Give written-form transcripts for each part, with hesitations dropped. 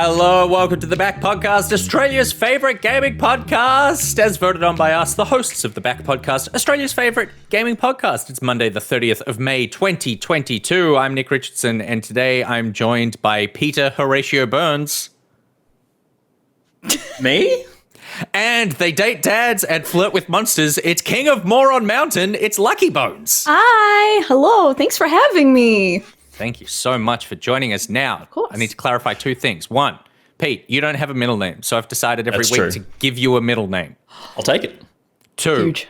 Hello, welcome to The Back Podcast, Australia's favourite gaming podcast, as voted on by us, the hosts of The Back Podcast, Australia's favourite gaming podcast. It's Monday, the 30th of May, 2022. I'm Nick Richardson, and today I'm joined by Peter Horatio Burns. Me? And they date dads and flirt with monsters. It's King of Moron Mountain. It's Lucky Bones. Hi. Hello. Thanks for having me. Thank you so much for joining us. Now, Of course. I need to clarify two things. One, Pete, you don't have a middle name, so I've decided every That's week true. to give you a middle name. I'll take it. Two, Huge.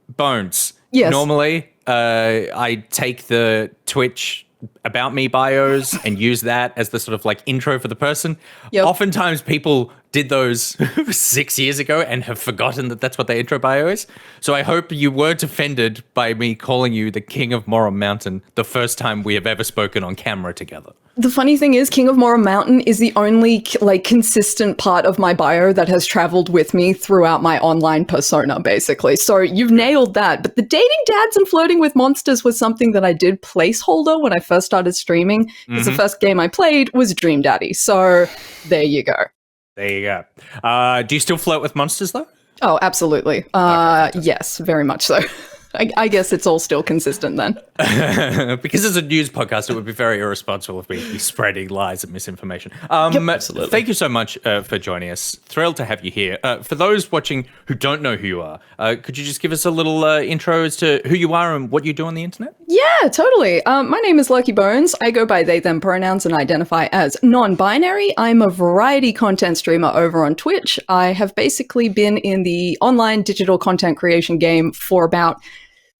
Bones. Yes. Normally, I take the Twitch About Me bios and use that as the sort of like intro for the person. Yep. Oftentimes people did those 6 years ago and have forgotten that that's what their intro bio is. So I hope you weren't offended by me calling you the King of Moron Mountain the first time we have ever spoken on camera together. The funny thing is, King of Moron Mountain is the only consistent part of my bio that has traveled with me throughout my online persona, basically. So you've nailed that. But the dating dads and flirting with monsters was something that I did placeholder when I first started streaming, because the first game I played was Dream Daddy. So there you go. There you go. Do you still flirt with monsters though? Oh, absolutely. Yes, very much so. I guess it's all still consistent then. Because as a news podcast, it would be very irresponsible if we'd be spreading lies and misinformation. Absolutely. Thank you so much for joining us. Thrilled to have you here. For those watching who don't know who you are, could you just give us a little intro as to who you are and what you do on the internet? Yeah, totally. My name is Lucky Bones. I go by they, them pronouns and identify as non-binary. I'm a variety content streamer over on Twitch. I have basically been in the online digital content creation game for about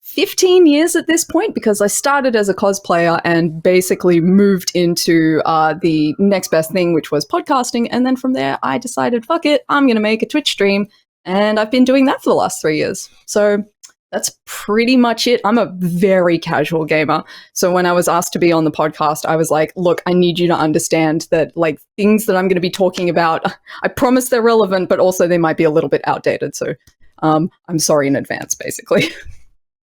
15 years at this point, because I started as a cosplayer and basically moved into the next best thing, which was podcasting. And then from there, I decided, fuck it, I'm going to make a Twitch stream. And I've been doing that for the last 3 years. So that's pretty much it. I'm a very casual gamer. So when I was asked to be on the podcast, I was like, look, I need you to understand that like things that I'm going to be talking about, I promise they're relevant, but also they might be a little bit outdated. So I'm sorry in advance, basically.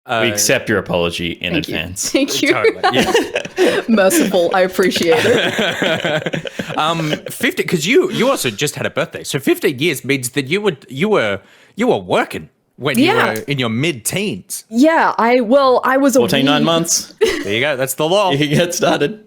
We accept your apology in Thank you. advance. Thank you. Totally, yeah. Merciful. I appreciate it. 50, because you also just had a birthday. So 15 years means that you were working when you Yeah. were in your mid-teens. Yeah, I was a 14, 9 weeb. months. There you go. That's the law. You get started.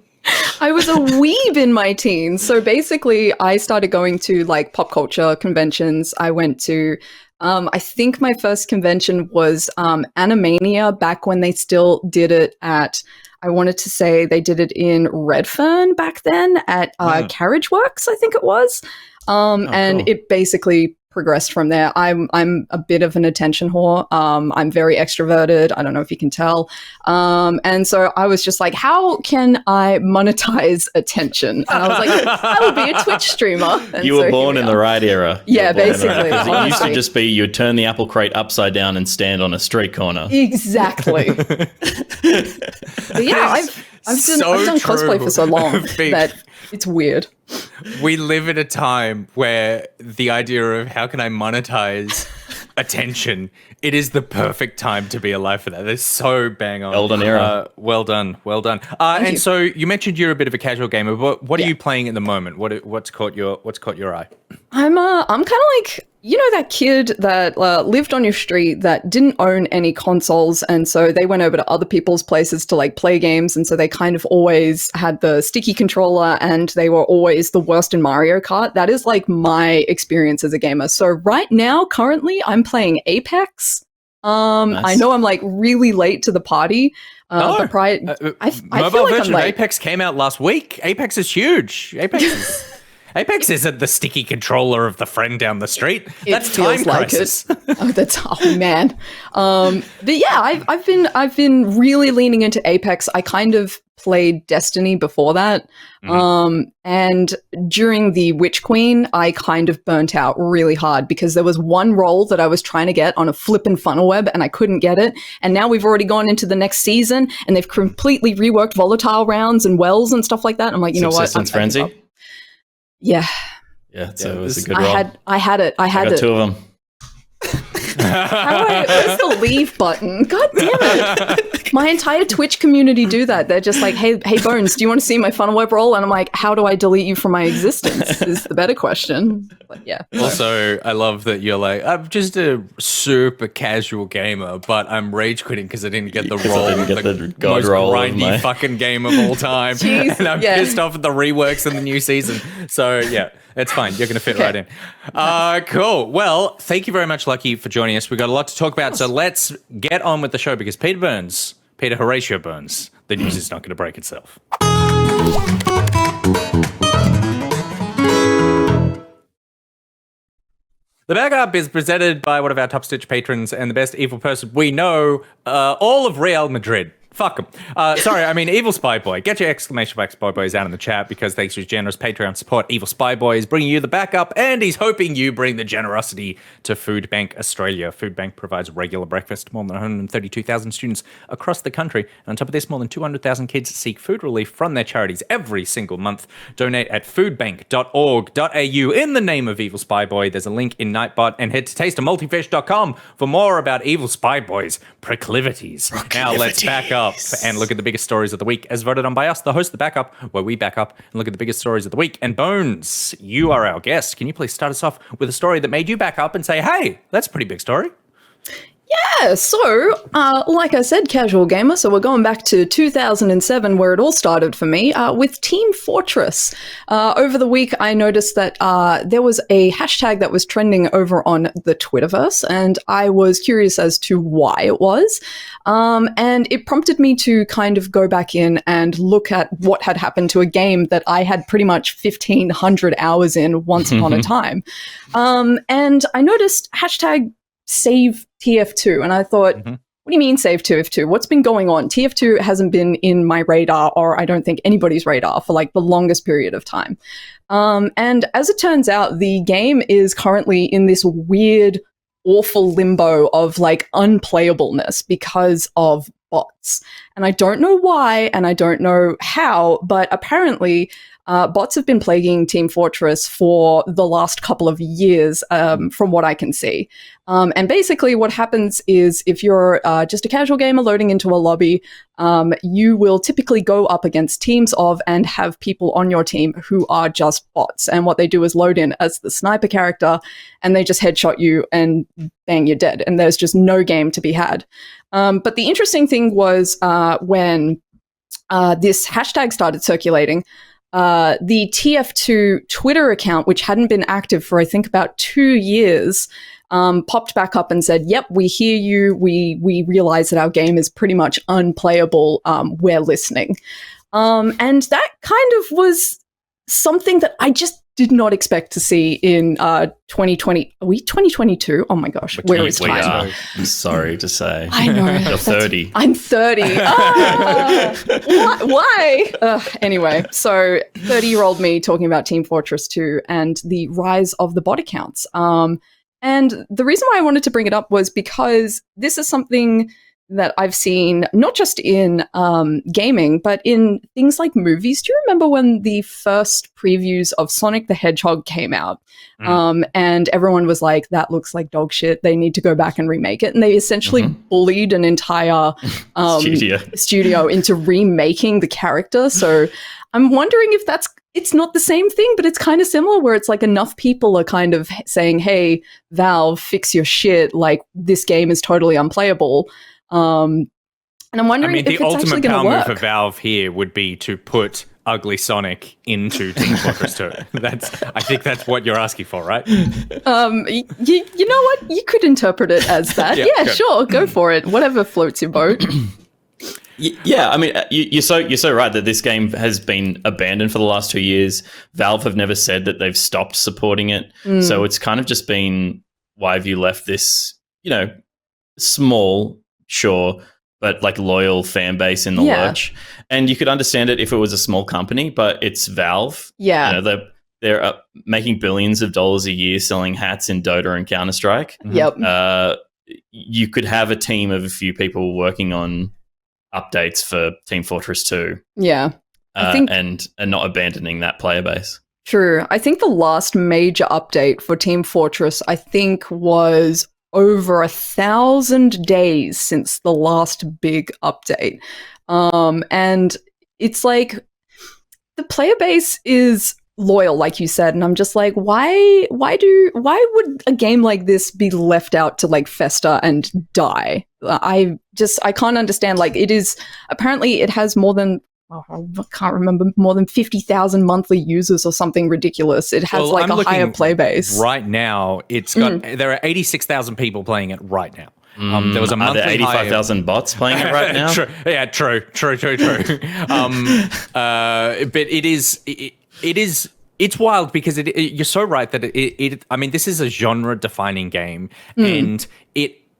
I was a weeb in my teens. So basically, I started going to like pop culture conventions. I went to, I think my first convention was Animania, back when they still did it at, I wanted to say they did it in Redfern back then at Carriage Works, I think it was. And cool. it basically progressed from there. I'm a bit of an attention whore. I'm very extroverted. I don't know if you can tell. And so I was just like, how can I monetize attention? And I was like, I would be a Twitch streamer. And You so were here born we in are. the right era. Yeah, You were born in the right basically, era. 'Cause it used to honestly. just be you'd turn the apple crate upside down and stand on a street corner. Exactly. But yeah, I've done cosplay for so long Big. that it's weird. We live in a time where the idea of how can I monetize attention, it is the perfect time to be alive for that. It's so bang on. Golden era. Well done. And you. so you mentioned you're a bit of a casual gamer. What are Yeah. you playing at the moment? What's caught your eye? I'm kind of like, you know, that kid that lived on your street that didn't own any consoles, and so they went over to other people's places to like play games, and so they kind of always had the sticky controller and they were always the worst in Mario Kart. That is like my experience as a gamer. So right now, currently, I'm playing Apex. Nice. I know I'm like really late to the party. But prior, I Mobile feel like I'm version like, of Apex came out last week. Apex is huge. Apex isn't the sticky controller of the friend down the street. That's Time feels like Crisis. oh man. But yeah, I've been really leaning into Apex. I kind of played Destiny before that. And during the Witch Queen, I kind of burnt out really hard because there was one role that I was trying to get on a flippin' funnel web and I couldn't get it. And now we've already gone into the next season and they've completely reworked volatile rounds and wells and stuff like that. I'm like, you know what? Subsistence Frenzy? Yeah. Yeah, so it was a this- good roll. I had it. I got two of them. Where's the leave button? God damn it. My entire Twitch community do that. They're just like, hey, Bones, do you want to see my funnel web roll? And I'm like, how do I delete you from my existence is the better question. But yeah. Also, I love that you're like, I'm just a super casual gamer, but I'm rage quitting because I didn't get the role, the god most roll grindy fucking game of all time. Jeez, and I'm pissed off at the reworks in the new season. So yeah, it's fine. You're going to fit right in. Cool. Well, thank you very much, Lucky, for joining us. We've got a lot to talk about, so let's get on with the show because Peter Horatio Burns, the news is not going to break itself. The Backup is presented by one of our top Stitch patrons and the best evil person we know, all of Real Madrid. Fuck him. Sorry, I mean Evil Spy Boy. Get your exclamation mark Spy Boys out in the chat because thanks to his generous Patreon support, Evil Spy Boy is bringing you the backup and he's hoping you bring the generosity to Food Bank Australia. Food Bank provides regular breakfast to more than 132,000 students across the country. And on top of this, more than 200,000 kids seek food relief from their charities every single month. Donate at foodbank.org.au in the name of Evil Spy Boy. There's a link in Nightbot and head to tasteofmultifish.com for more about Evil Spy Boy's proclivities. Now let's back up and look at the biggest stories of the week as voted on by us, the host of The Backup, where we back up and look at the biggest stories of the week. And Bones, you are our guest. Can you please start us off with a story that made you back up and say, hey, that's a pretty big story? Yeah, so, like I said, casual gamer, so we're going back to 2007 where it all started for me, with Team Fortress. Over the week, I noticed that there was a hashtag that was trending over on the Twitterverse, and I was curious as to why it was. And it prompted me to kind of go back in and look at what had happened to a game that I had pretty much 1,500 hours in once upon a time. And I noticed hashtag save TF2. And I thought, what do you mean save TF2? What's been going on? TF2 hasn't been in my radar, or I don't think anybody's radar, for like the longest period of time. And as it turns out, the game is currently in this weird, awful limbo of like unplayableness because of bots. And I don't know why, and I don't know how, but apparently bots have been plaguing Team Fortress for the last couple of years, from what I can see. And basically what happens is if you're just a casual gamer loading into a lobby, you will typically go up against teams of and have people on your team who are just bots. And what they do is load in as the sniper character, and they just headshot you and bang, you're dead. And there's just no game to be had. But the interesting thing was when this hashtag started circulating, the TF2 Twitter account, which hadn't been active for, I think, about 2 years, popped back up and said, yep, we hear you. We realize that our game is pretty much unplayable. We're listening. And that kind of was something that I just did not expect to see in 2020. Are we 2022? Oh my gosh, where is time? I'm sorry to say. I know. You're 30. I'm 30. Why? Anyway, so 30-year-old me talking about Team Fortress 2 and the rise of the bot accounts. And the reason why I wanted to bring it up was because this is something that I've seen not just in gaming, but in things like movies. Do you remember when the first previews of Sonic the Hedgehog came out? And everyone was like, that looks like dog shit. They need to go back and remake it. And they essentially bullied an entire studio into remaking the character. So I'm wondering if it's not the same thing, but it's kind of similar where it's like enough people are kind of saying, hey, Valve, fix your shit. Like, this game is totally unplayable. And I'm wondering if it's actually going to work. The ultimate power move for Valve here would be to put ugly Sonic into Team Fortress 2. I think that's what you're asking for, right? You know what? You could interpret it as that. Yeah, sure. Go for it. Whatever floats your boat. Yeah, I mean, you're so right that this game has been abandoned for the last 2 years. Valve have never said that they've stopped supporting it. So it's kind of just been, why have you left this, small, sure, but like loyal fan base in the lurch? And you could understand it if it was a small company, but it's Valve. Yeah. They're making billions of dollars a year selling hats in Dota and Counter-Strike. Yep. You could have a team of a few people working on updates for Team Fortress 2. Yeah. I think, and not abandoning that player base. True. I think the last major update for Team Fortress, I think, was over 1,000 days since the last big update. And it's like the player base is loyal, like you said, and I'm just like, why would a game like this be left out to like fester and die? I can't understand. Like, it is apparently it has more than I can't remember, more than 50,000 monthly users or something ridiculous. It has like a higher play base. Right now, it's got there are 86,000 people playing it right now. There was a monthly are there 85,000 bots playing it right now? True. Yeah, true. But it's wild because you're so right that I mean, this is a genre-defining game, and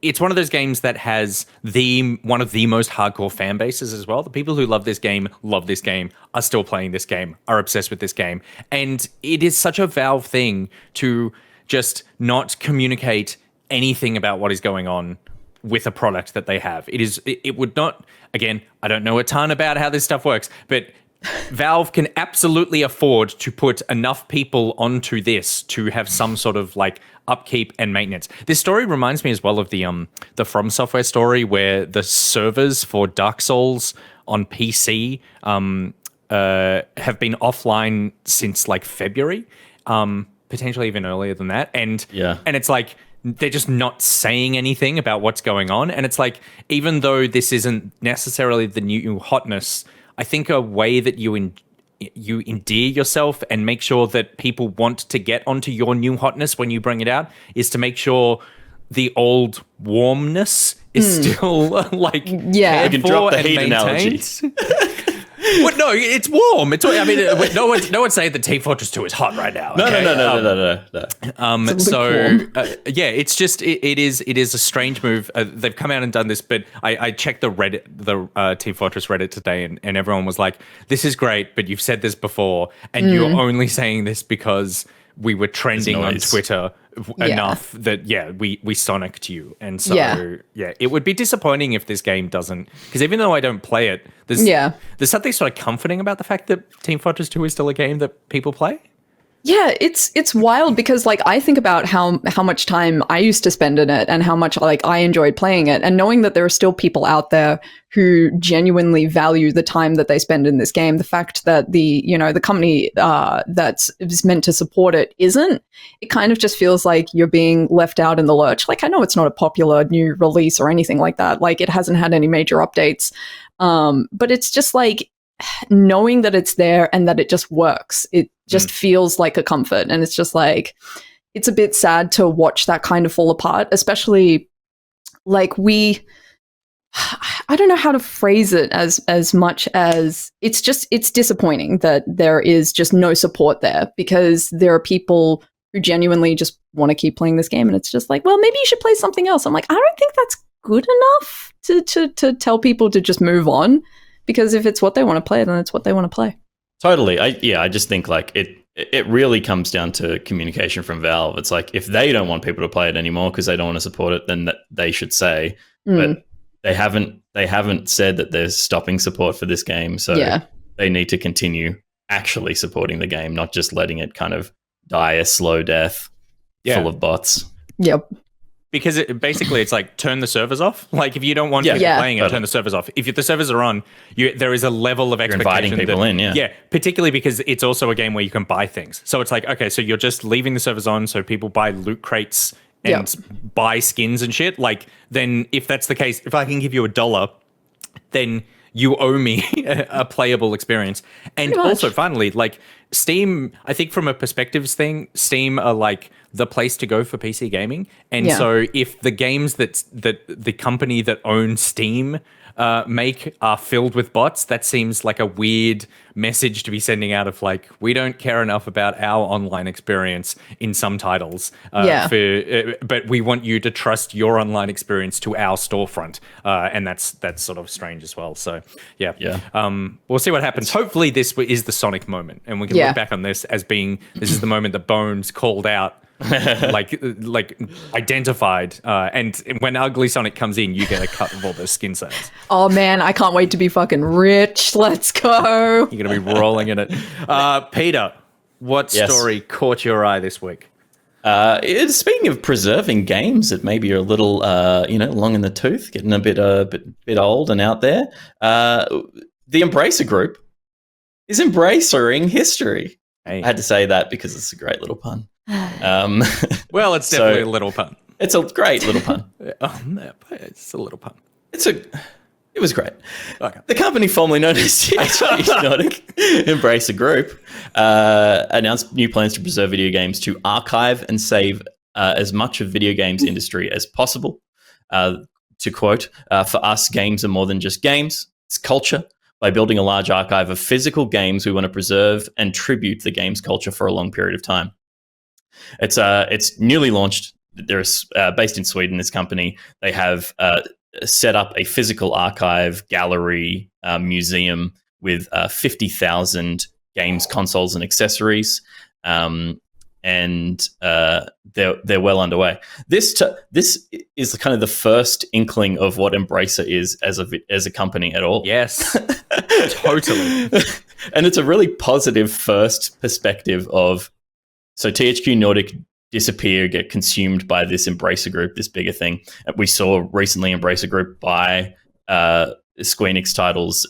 it's one of those games that has one of the most hardcore fan bases as well. The people who love this game, are still playing this game, are obsessed with this game. And it is such a Valve thing to just not communicate anything about what is going on with a product that they have. It would not, again, I don't know a ton about how this stuff works, but Valve can absolutely afford to put enough people onto this to have some sort of like upkeep and maintenance. This story reminds me as well of the From Software story where the servers for Dark Souls on PC have been offline since like February, potentially even earlier than that. And it's like they're just not saying anything about what's going on. And it's like, even though this isn't necessarily the new hotness, I think a way that you endear yourself and make sure that people want to get onto your new hotness when you bring it out is to make sure the old warmness is still like you can drop the heat analogy. Well, no, it's warm. I mean, no one's saying that Team Fortress 2 is hot right now. No. It's just it is a strange move. They've come out and done this, but I checked the Reddit, the Team Fortress Reddit today, and everyone was like, "This is great, but you've said this before, and you're only saying this because we were trending on Twitter enough that we sonicked you." And so it would be disappointing if this game doesn't, because even though I don't play it, there's something sort of comforting about the fact that Team Fortress 2 is still a game that people play. Yeah, it's wild because like I think about how much time I used to spend in it and how much like I enjoyed playing it, and knowing that there are still people out there who genuinely value the time that they spend in this game. The fact that the company that's meant to support it isn't, it kind of just feels like you're being left out in the lurch. Like, I know it's not a popular new release or anything like that. Like, it hasn't had any major updates, but it's just like knowing that it's there and that it just works. It just feels like a comfort, and it's just like, it's a bit sad to watch that kind of fall apart, especially like I don't know how to phrase it as much as it's disappointing that there is just no support there, because there are people who genuinely just want to keep playing this game, and it's just like, well, maybe you should play something else. I'm like, I don't think that's good enough to tell people to just move on, because if it's what they want to play, then it's what they want to play. Totally. I just think like it really comes down to communication from Valve. It's like, if they don't want people to play it anymore because they don't want to support it, then they should say. But they haven't said that they're stopping support for this game, so they need to continue actually supporting the game, not just letting it kind of die a slow death full of bots. Yep. Because it's like, turn the servers off. Like, if you don't want people playing it, turn the servers off. If the servers are on, there is a level of expectation. You're inviting people in, Yeah, particularly because it's also a game where you can buy things. So it's like, okay, so you're just leaving the servers on so people buy loot crates and buy skins and shit. Like, then if that's the case, if I can give you $1, then you owe me a playable experience. And also, finally, like, Steam, I think from a perspectives thing, Steam are like the place to go for PC gaming. And so if the games that the company that owns Steam make are filled with bots, that seems like a weird message to be sending out of like, we don't care enough about our online experience in some titles, but we want you to trust your online experience to our storefront, and that's sort of strange as well. So we'll see what happens. Hopefully this is the Sonic moment, and we can look back on this as being, this is the moment that Bones called out, like identified, and when Ugly Sonic comes in, you get a cut of all those skin sales. Oh man, I can't wait to be fucking rich. Let's go. You're gonna be rolling in it. Peter, what story caught your eye this week? Speaking of preserving games that maybe are a little, long in the tooth, getting a bit old and out there, the Embracer Group is embracing history. Hey. I had to say that because it's a great little pun. Well, it's definitely a little pun. It's a great little pun. It's a little pun. It was great. Okay. The company formerly known as TF2 Nordic Embracer Group announced new plans to preserve video games to archive and save as much of video games industry as possible. To quote, for us, games are more than just games. It's culture. By building a large archive of physical games, we want to preserve and tribute the game's culture for a long period of time. It's newly launched. They're based in Sweden, this company. They have set up a physical archive, gallery, museum with 50,000 games, consoles, and accessories. And they're well underway. This is kind of the first inkling of what Embracer is as a company at all. Yes, totally. And it's a really positive first perspective of, so THQ Nordic disappear, get consumed by this Embracer Group, this bigger thing. We saw recently Embracer Group buy Square Enix titles,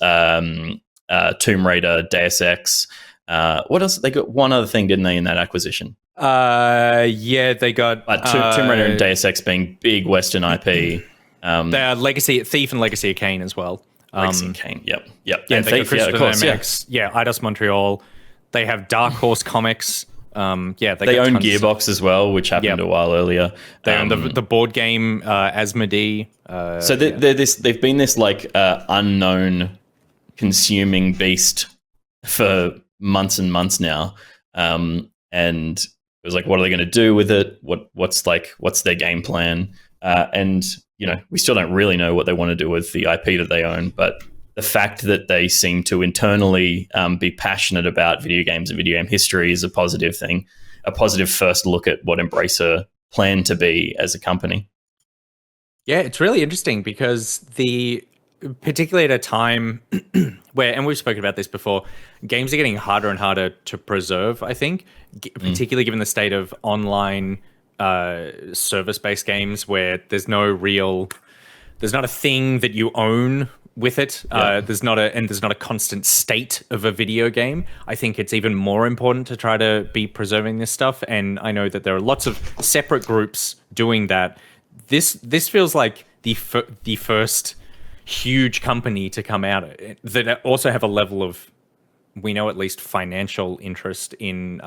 Tomb Raider, Deus Ex. What else? They got one other thing, didn't they, in that acquisition? Yeah, they got Tomb Raider and Deus Ex being big Western IP. They are Thief and Legacy of Kain as well. Legacy of Kain, yep. Yeah, and they Thief, got of course, Eidos Montreal. They have Dark Horse Comics. They own tons. Gearbox as well, which happened a while earlier. They own the board game Asmodee. So they've been this like unknown consuming beast for months and months now, and it was like, what are they going to do with it? What's their game plan? And we still don't really know what they want to do with the IP that they own, but the fact that they seem to internally be passionate about video games and video game history is a positive thing, a positive first look at what Embracer plan to be as a company. Yeah, it's really interesting because particularly at a time where, and we've spoken about this before, games are getting harder and harder to preserve, I think, particularly given the state of online service-based games where there's not a thing that you own with it. There's not a constant state of a video game. I think it's even more important to try to be preserving this stuff. And I know that there are lots of separate groups doing that. This feels like the first huge company to come out that also have a level of, we know at least, financial interest in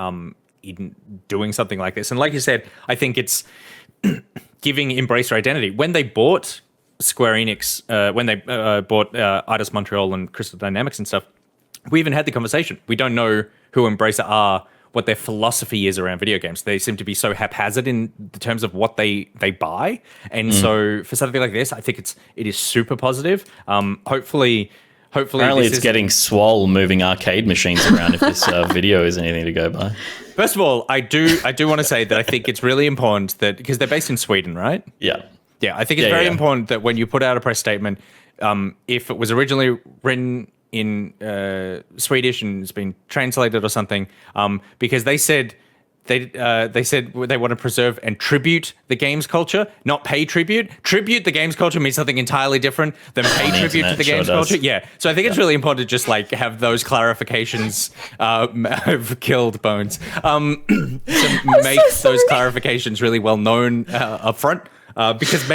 doing something like this. And like you said, I think it's giving Embracer identity. When they bought Square Enix, when they bought Eidos Montreal and Crystal Dynamics and stuff, we even had the conversation. We don't know who Embracer are, what their philosophy is around video games. They seem to be so haphazard in the terms of what they buy. And so for something like this, I think it is super positive. Hopefully apparently it's getting swole moving arcade machines around if this video is anything to go by. First of all, I do want to say that I think it's really important that, because they're based in Sweden, right? Yeah. Yeah, I think it's very important that when you put out a press statement, if it was originally written in Swedish and it's been translated or something, because they said they want to preserve and tribute the games culture, not pay tribute. Tribute the games culture means something entirely different than pay tribute to the games culture. Yeah, so I think it's really important to just like have those clarifications. Have killed Bones to make those clarifications really well known up front. Because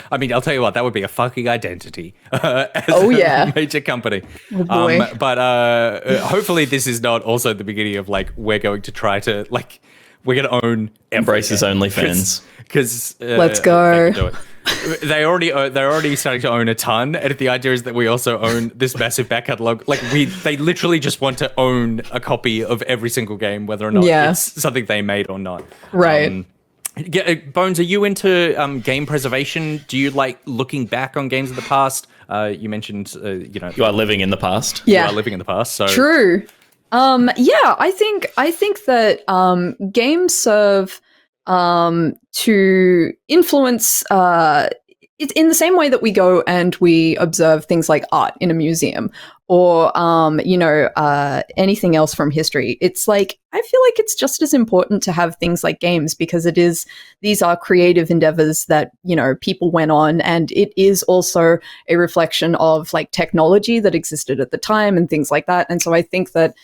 I mean, I'll tell you what, that would be a fucking identity as a major company. Oh boy. But hopefully this is not also the beginning of like, we're going to try to like, we're going to own Embrace's OnlyFans. Because let's go. They're already starting to own a ton, and the idea is that we also own this massive back catalog. Like they literally just want to own a copy of every single game, whether or not it's something they made or not. Right. Bones, are you into game preservation? Do you like looking back on games of the past? You mentioned, you are living in the past. Yeah, you are living in the past. So true. I think that games serve to influence it's in the same way that we go and we observe things like art in a museum or, anything else from history. It's like, I feel like it's just as important to have things like games because these are creative endeavors that, people went on, and it is also a reflection of like technology that existed at the time and things like that. And so I think that,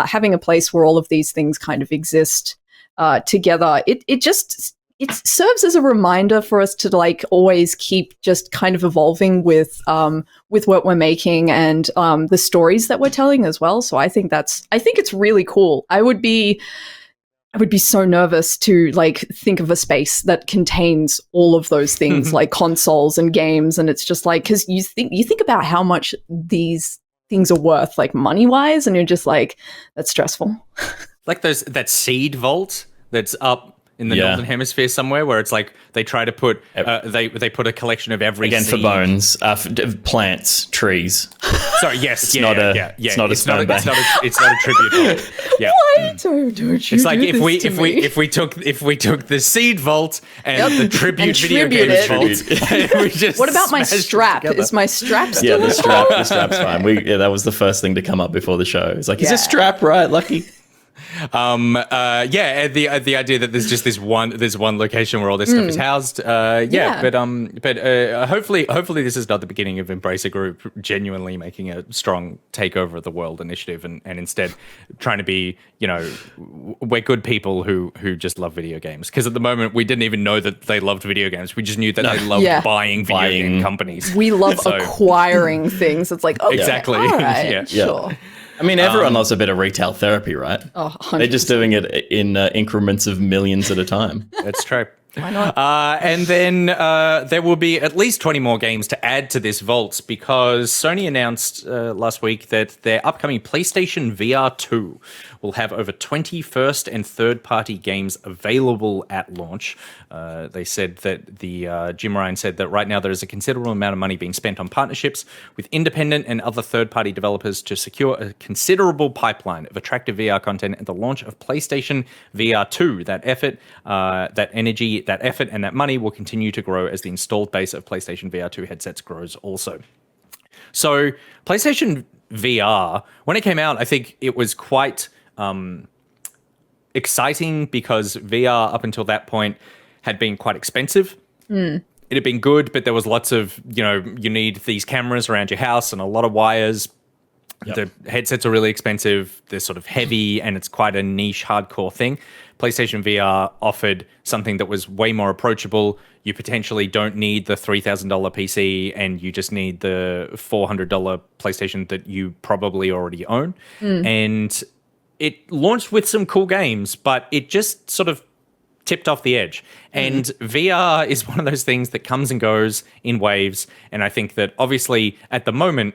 having a place where all of these things kind of exist together, it serves as a reminder for us to like always keep just kind of evolving with what we're making and the stories that we're telling as well. So I think it's really cool. I would be so nervous to like think of a space that contains all of those things like consoles and games, and it's just like, because you think about how much these things are worth like money wise, and you're just like, that's stressful. Like that seed vault that's up in the northern hemisphere somewhere, where it's like they try to put they put a collection of every again seed. For bones, plants, trees. Sorry, yes, it's not a sperm bank. It's not a tribute. Yeah. Why don't you? It's like do if we took the seed vault and the tribute video games vault. And we just what about my strap? Is my strap still? Yeah, the strap's fine. That was the first thing to come up before the show. It's like, is this strap right, Lucky? The idea that there's just this one location where all this stuff is housed. But hopefully this is not the beginning of Embracer Group genuinely making a strong takeover of the world initiative and instead trying to be, we're good people who just love video games. Because at the moment we didn't even know that they loved video games. We just knew that they loved buying video game companies. We love acquiring things. It's like, okay, exactly. All right, sure. I mean, everyone loves a bit of retail therapy, right? Oh, 100%. They're just doing it in increments of millions at a time. That's true. Why not? And then there will be at least 20 more games to add to this vault because Sony announced last week that their upcoming PlayStation VR 2 will have over 20 first and third-party games available at launch. They said that Jim Ryan said that right now there is a considerable amount of money being spent on partnerships with independent and other third-party developers to secure a considerable pipeline of attractive VR content at the launch of PlayStation VR 2. That effort, that energy, that effort and that money will continue to grow as the installed base of PlayStation VR 2 headsets grows also. So PlayStation VR, when it came out, I think it was quite exciting because VR up until that point had been quite expensive. It had been good, but there was lots of, you need these cameras around your house and a lot of wires. Yep. The headsets are really expensive. They're sort of heavy and it's quite a niche, hardcore thing. PlayStation VR offered something that was way more approachable. You potentially don't need the $3,000 PC and you just need the $400 PlayStation that you probably already own. And it launched with some cool games, but it just sort of tipped off the edge. And VR is one of those things that comes and goes in waves. And I think that obviously at the moment,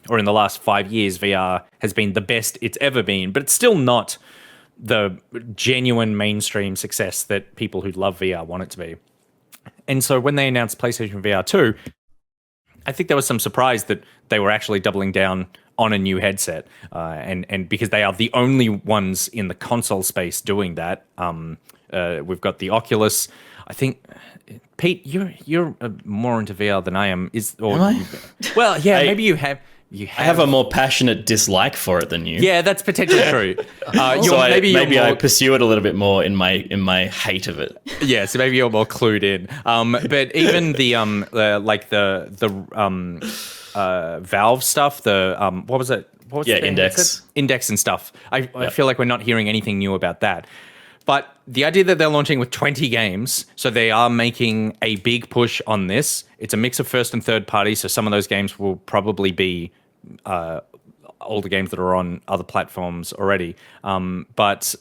or in the last 5 years, VR has been the best it's ever been, but it's still not the genuine mainstream success that people who love VR want it to be. And so when they announced PlayStation VR 2, I think there was some surprise that they were actually doubling down on a new headset. And because they are the only ones in the console space doing that. We've got the Oculus. I think, Pete, you're more into VR than I am. Am I? Well, yeah, maybe you have. I have a more passionate dislike for it than you. Yeah, that's potentially true. So maybe I pursue it a little bit more in my hate of it. Yeah, so maybe you're more clued in. But even the Valve stuff, what was it? What was Index. Index and stuff. I feel like we're not hearing anything new about that. But the idea that they're launching with 20 games, so they are making a big push on this. It's a mix of first and third party, so some of those games will probably be older games that are on other platforms already. But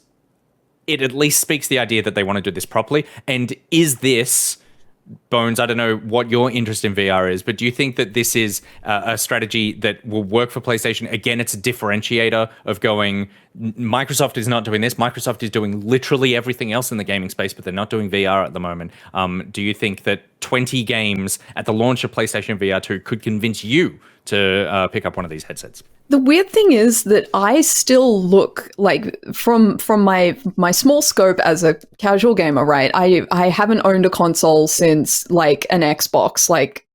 it at least speaks the idea that they want to do this properly. And is this, Bones, I don't know what your interest in VR is, but do you think that this is a strategy that will work for PlayStation? Again, it's a differentiator of going, Microsoft is not doing this. Microsoft is doing literally everything else in the gaming space, but they're not doing VR at the moment. Do you think that 20 games at the launch of PlayStation VR 2 could convince you to pick up one of these headsets? The weird thing is that I still look like from my small scope as a casual gamer, right? I haven't owned a console since like an Xbox, like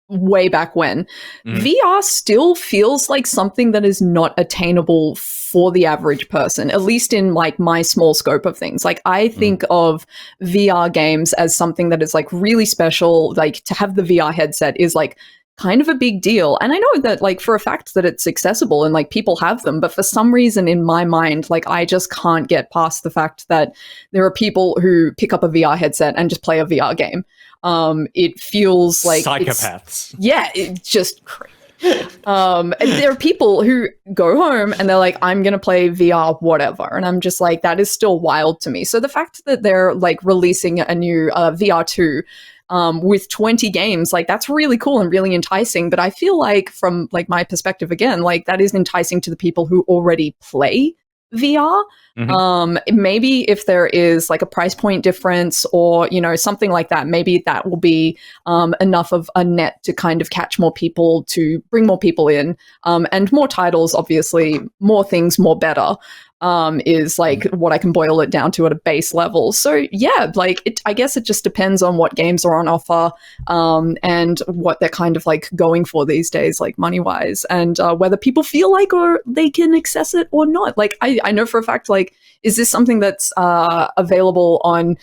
way back when, VR still feels like something that is not attainable for the average person, at least in like my small scope of things. Like I think of VR games as something that is like really special. Like to have the VR headset is like kind of a big deal. And I know that like for a fact that it's accessible and like people have them, but for some reason in my mind, like I just can't get past the fact that there are people who pick up a VR headset and just play a VR game. It feels like psychopaths. It's just crazy. And there are people who go home and they're like, I'm going to play VR, whatever. And I'm just like, that is still wild to me. So the fact that they're like releasing a new VR 2 with 20 games, like that's really cool and really enticing. But I feel like from like my perspective, again, like that is enticing to the people who already play VR. Maybe if there is like a price point difference or, you know, something like that, maybe that will be enough of a net to kind of catch more people, to bring more people in, and more titles, obviously, more things, more better. Is like what I can boil it down to at a base level. So yeah, like I guess it just depends on what games are on offer, and what they're kind of like going for these days, like money wise, and whether people feel like or they can access it or not. Like I know for a fact, like, is this something that's available on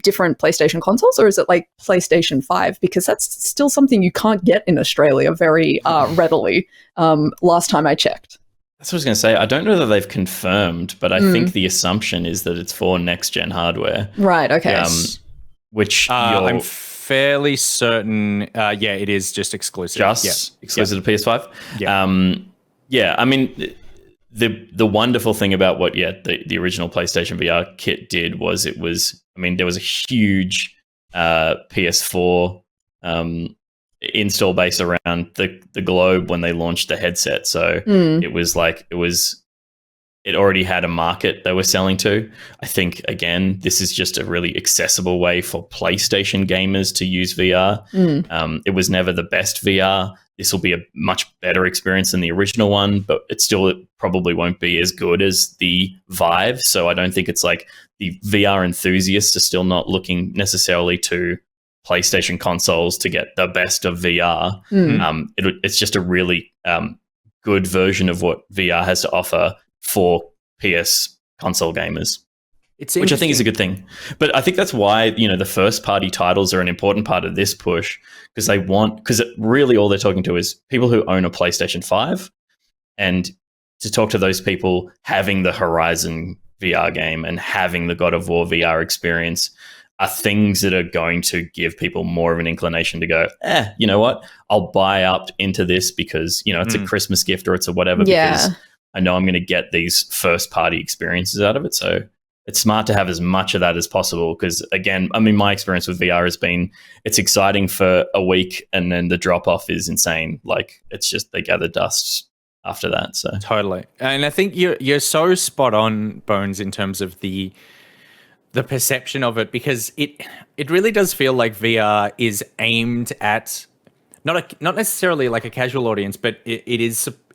different PlayStation consoles, or is it like PlayStation 5? Because that's still something you can't get in Australia very readily. Last time I checked. That's what I was going to say. I don't know that they've confirmed, but I think the assumption is that it's for next-gen hardware. Right, okay. Which I'm fairly certain, it is just exclusive. Exclusive to PS5? Yeah. I mean, the wonderful thing about what the original PlayStation VR kit did was there was a huge PS4 install base around the globe when they launched the headset. So it already had a market they were selling to. I think, again, this is just a really accessible way for PlayStation gamers to use VR. It was never the best VR. This will be a much better experience than the original one, but it probably won't be as good as the Vive. So I don't think it's like the VR enthusiasts are still not looking necessarily to PlayStation consoles to get the best of VR. It's just a really good version of what VR has to offer for PS console gamers, which I think is a good thing. But I think that's why, you know, the first party titles are an important part of this push, because really all they're talking to is people who own a PlayStation 5, and to talk to those people having the Horizon VR game and having the God of War VR experience are things that are going to give people more of an inclination to go, you know what, I'll buy up into this because, you know, it's a Christmas gift or it's a whatever, because I know I'm going to get these first party experiences out of it. So it's smart to have as much of that as possible, because, again, I mean, my experience with VR has been, it's exciting for a week and then the drop off is insane. Like, it's just they gather dust after that. So totally. And I think you're so spot on, Bones, in terms of the perception of it, because it really does feel like VR is aimed at not necessarily like a casual audience, but it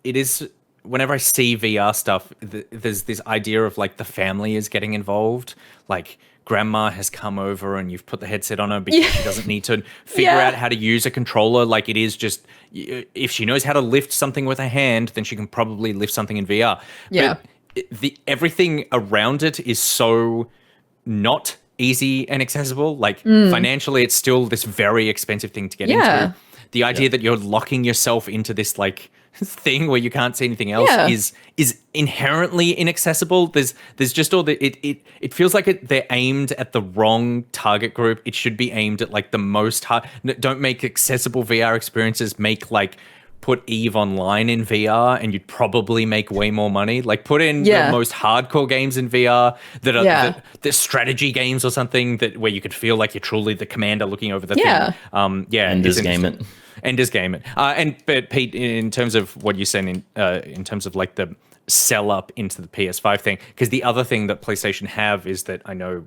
is whenever I see VR stuff, there's this idea of like the family is getting involved, like grandma has come over and you've put the headset on her because she doesn't need to figure out how to use a controller. Like, it is just, if she knows how to lift something with her hand, then she can probably lift something in VR. Yeah. But everything around it is so not easy and accessible. Like, financially, it's still this very expensive thing to get into. The idea that you're locking yourself into this like thing where you can't see anything else is inherently inaccessible. There's just all the it feels like they're aimed at the wrong target group. It should be aimed at like the most hard. Don't make accessible VR experiences. Make like, put EVE Online in VR and you'd probably make way more money. Like, put in the most hardcore games in VR that are the strategy games or something where you could feel like you're truly the commander looking over the thing. Enders game it. Enders game it. But Pete, in terms of what you said in terms of like the sell up into the PS5 thing, because the other thing that PlayStation have is that I know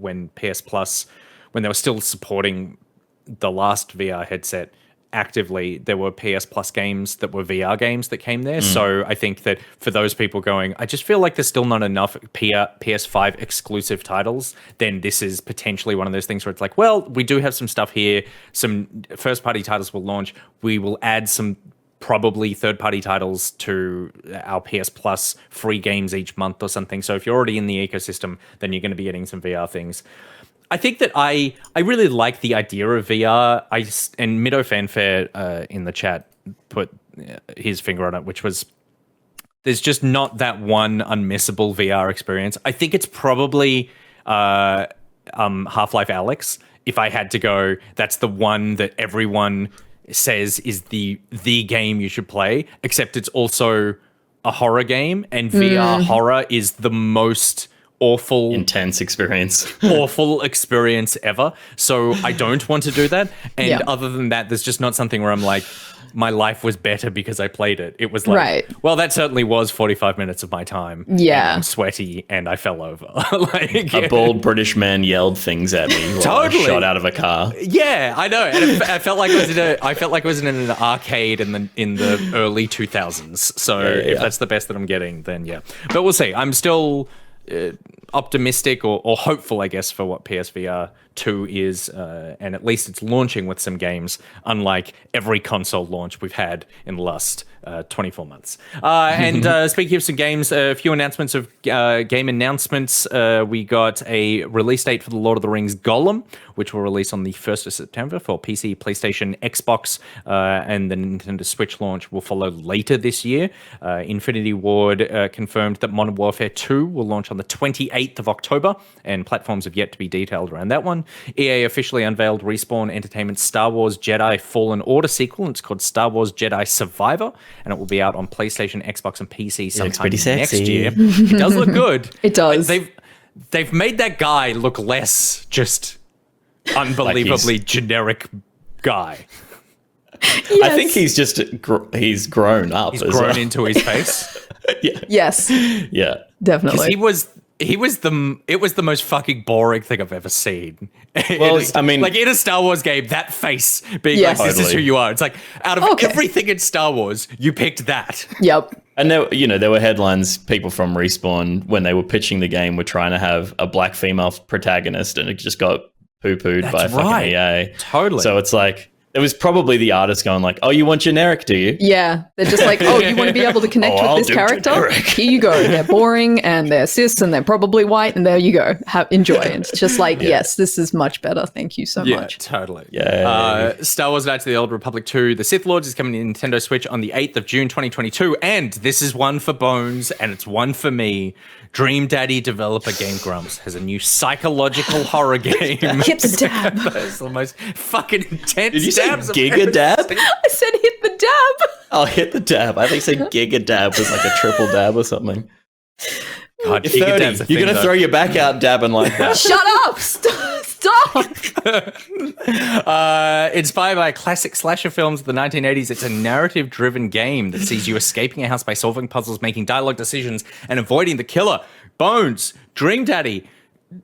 when PS Plus, when they were still supporting the last VR headset, actively, there were PS Plus games that were VR games that came there. So I think that for those people going, I just feel like there's still not enough PS5 exclusive titles, then this is potentially one of those things where it's like, well, we do have some stuff here. Some first-party titles will launch. We will add some probably third-party titles to our PS Plus free games each month or something. So if you're already in the ecosystem, then you're going to be getting some VR things. I think that I really like the idea of VR. And Middo Fanfare in the chat put his finger on it, which was there's just not that one unmissable VR experience. I think it's probably Half-Life Alyx. If I had to go, that's the one that everyone says is the game you should play, except it's also a horror game, and VR horror is the most awful, intense experience. Awful experience ever. So I don't want to do that. And other than that, there's just not something where I'm like, my life was better because I played it. It was like, well, that certainly was 45 minutes of my time. Yeah. And I'm sweaty and I fell over. A bald British man yelled things at me while I was shot out of a car. Yeah, I know. And I felt like I was in an arcade in the early 2000s. So if that's the best that I'm getting, then yeah. But we'll see. I'm still optimistic or hopeful, I guess, for what PSVR 2 is, and at least it's launching with some games, unlike every console launch we've had in the last 24 months. And speaking of some games, a few announcements of game announcements. We got a release date for The Lord of the Rings Gollum, which will release on the 1st of September for PC, PlayStation, Xbox, and the Nintendo Switch launch will follow later this year. Infinity Ward confirmed that Modern Warfare 2 will launch on the 28th of October, and platforms have yet to be detailed around that one. EA officially unveiled Respawn Entertainment's Star Wars Jedi Fallen Order sequel, and it's called Star Wars Jedi Survivor, and it will be out on PlayStation, Xbox, and PC sometime next year. It does look good. It does. They've made that guy look less just unbelievably generic guy. Yes. I think he's just he's grown up. He's grown into his face. Yeah. Yes. Yeah. Definitely. It was the most fucking boring thing I've ever seen. Well, I mean, like in a Star Wars game, that face being like, this is who you are. It's like, out of everything in Star Wars, you picked that. Yep. And there were headlines, people from Respawn, when they were pitching the game, were trying to have a black female protagonist, and it just got poo-pooed by fucking EA. Totally. So it's like, it was probably the artist going like, oh, you want generic, do you? Yeah. They're just like, oh, you want to be able to connect with this character? Generic. Here you go. They're boring and they're cis and they're probably white, and there you go. Enjoy. And it's just like, yes, this is much better. Thank you so much. Totally. Yeah. Star Wars Knights of the Old Republic 2, The Sith Lords is coming to Nintendo Switch on the 8th of June 2022. And this is one for Bones and it's one for me. Dream Daddy developer Game Grumps has a new psychological horror game. Hit the dab. That's the most fucking intense. Did you say dabs Giga Dab? I said hit the dab. Oh, hit the dab. I think say Giga Dab was like a triple dab or something. God, You're 30. Dab's a You're thing, going to throw your back out dabbing like that. Shut up. Stop. Inspired by classic slasher films of the 1980s, it's a narrative-driven game that sees you escaping a house by solving puzzles, making dialogue decisions, and avoiding the killer. Bones, Dream Daddy,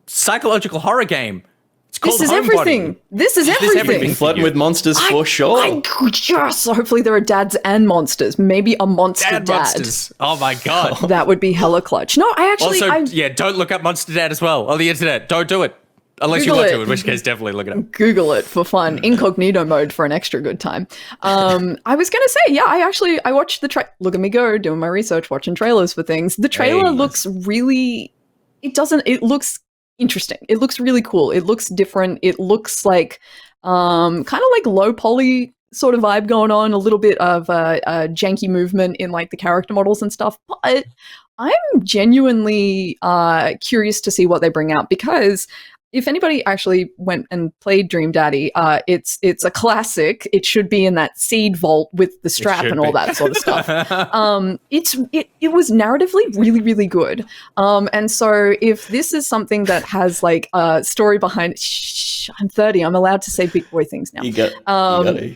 psychological horror game. It's called This is Homebody. everything. This is everything. Flirting with monsters for sure. Yes. Hopefully there are dads and monsters. Maybe a monster dad. Monsters. Oh my god. That would be hella clutch. No, I actually... Also, don't look up Monster Dad as well on the internet. Don't do it. Unless Google you want it. to, in which case definitely look it up. Google it for fun. Incognito mode for an extra good time. I was going to say, I watched the look at me go, doing my research, watching trailers for things. The trailer looks really... It looks interesting. It looks really cool. It looks different. It looks like kind of like low poly sort of vibe going on, a little bit of janky movement in like the character models and stuff. But I'm genuinely curious to see what they bring out, because if anybody actually went and played Dream Daddy, it's a classic. It should be in that seed vault with the strap and all that sort of stuff. It was narratively really, really good. And so if this is something that has like a story behind it, I'm 30. I'm allowed to say big boy things now.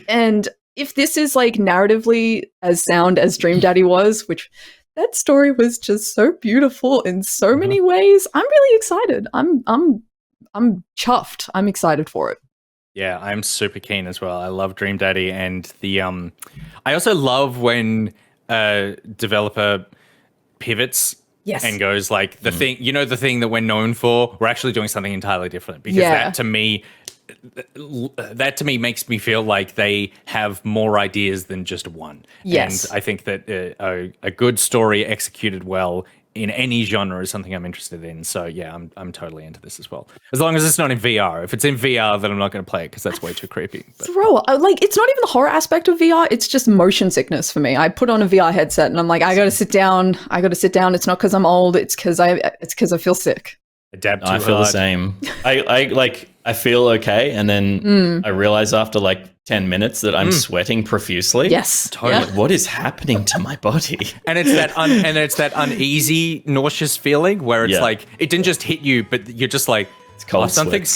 And if this is like narratively as sound as Dream Daddy was, which that story was just so beautiful in so many ways, I'm really excited. I'm chuffed. I'm excited for it. Yeah, I'm super keen as well. I love Dream Daddy, and the I also love when a developer pivots Yes. and goes like the thing, the thing that we're known for, we're actually doing something entirely different, because Yeah. that to me makes me feel like they have more ideas than just one. Yes. And I think that a good story executed well in any genre is something I'm interested in. So yeah, I'm totally into this as well. As long as it's not in VR. If it's in VR, then I'm not going to play it because that's way too creepy. But It's not even the horror aspect of VR. It's just motion sickness for me. I put on a VR headset and I'm like, I got to sit down. It's not because I'm old. It's because I feel sick. Adapt too I feel hard. the same. I feel okay, and then I realize after like 10 minutes that I'm sweating profusely. Yes. Totally. Like, what is happening to my body? And it's that uneasy, nauseous feeling where it's like it didn't just hit you, but you're just like, It's cold something's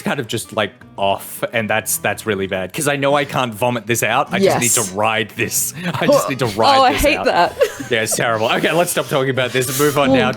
kind of just like off, and that's really bad because I know I can't vomit this out. I just need to ride this. I just need to ride this out. I hate that. Yeah, it's terrible. Okay, let's stop talking about this and move on now.